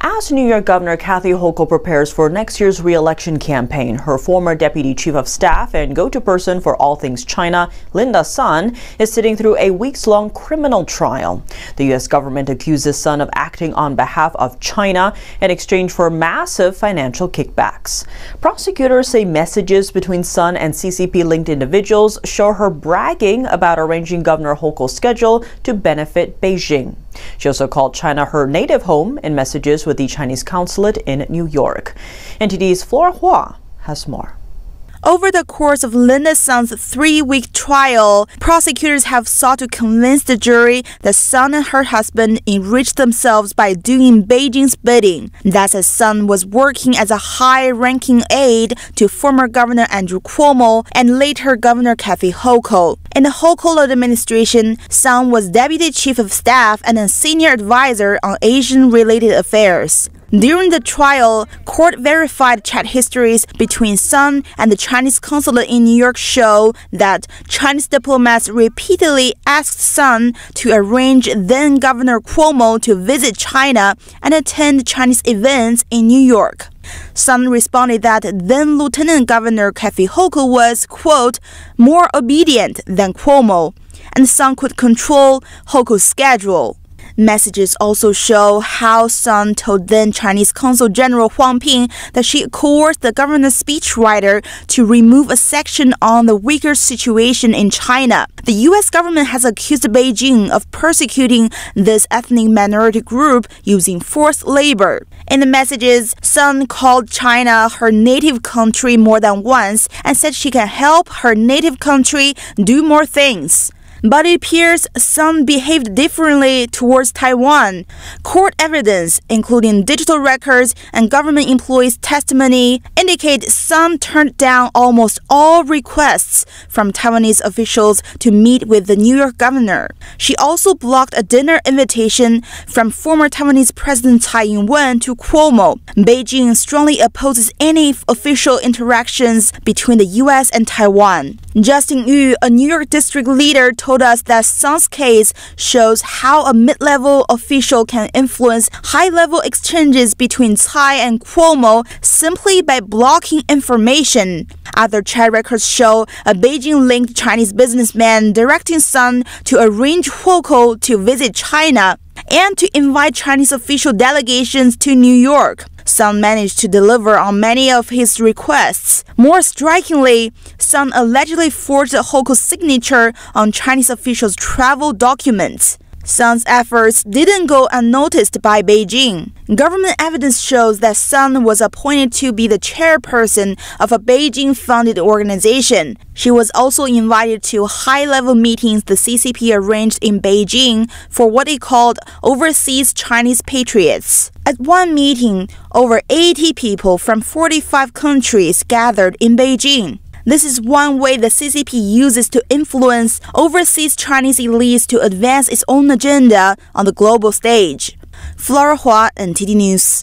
As New York Governor Kathy prepares for next year's re-election campaign, her former Deputy Chief of Staff and go-to person for all things China, Linda's son, is sitting through a weeks-long criminal trial. The U.S. government accuses Son of acting on behalf of China in exchange for massive financial kickbacks. Prosecutors say messages between Son and CCP-linked individuals show her bragging about arranging Governor Hochul's schedule to benefit Beijing. She also called China her native home in messages with the Chinese consulate in New York. NTD's Flora Hua has more. Over the course of Linda's son's 3-week trial, prosecutors have sought to convince the jury that Son and her husband enriched themselves by doing Beijing's bidding. That his son was working as a high-ranking aide to former Governor Andrew Cuomo and later Governor Kathy Hochul. In the Hochul administration, Son was Deputy Chief of Staff and a senior advisor on Asian-related affairs. During the trial, court-verified chat histories between Son and the Chinese consulate in New York show that Chinese diplomats repeatedly asked Son to arrange then-Governor Cuomo to visit China and attend Chinese events in New York. Son responded that then-Lieutenant Governor Kathy Hochul was, quote, more obedient than Cuomo, and Son could control Hochul's schedule. Messages also show how Son told then-Chinese Consul General Huang Ping that she coerced the governor's speechwriter to remove a section on the Uyghur situation in China. The U.S. government has accused Beijing of persecuting this ethnic minority group using forced labor. In the messages, Son called China her native country more than once and said she can help her native country do more things. But it appears Son behaved differently towards Taiwan. Court evidence, including digital records and government employees' testimony, indicate Son turned down almost all requests from Taiwanese officials to meet with the New York governor. She also blocked a dinner invitation from former Taiwanese President Tsai Ing-wen to Cuomo. Beijing strongly opposes any official interactions between the U.S. and Taiwan. Justin Yu, a New York district leader, told us that Son's case shows how a mid-level official can influence high-level exchanges between Tsai and Cuomo simply by blocking information. Other chat records show a Beijing-linked Chinese businessman directing Son to arrange Hochul to visit China and to invite Chinese official delegations to New York. Son managed to deliver on many of his requests. More strikingly, Son allegedly forged Hochul's signature on Chinese officials' travel documents. Son's efforts didn't go unnoticed by Beijing. Government evidence shows that Son was appointed to be the chairperson of a Beijing-funded organization. She was also invited to high-level meetings the CCP arranged in Beijing for what it called overseas Chinese patriots. At one meeting, over 80 people from 45 countries gathered in Beijing. This is one way the CCP uses to influence overseas Chinese elites to advance its own agenda on the global stage. Flora Hua, NTD News.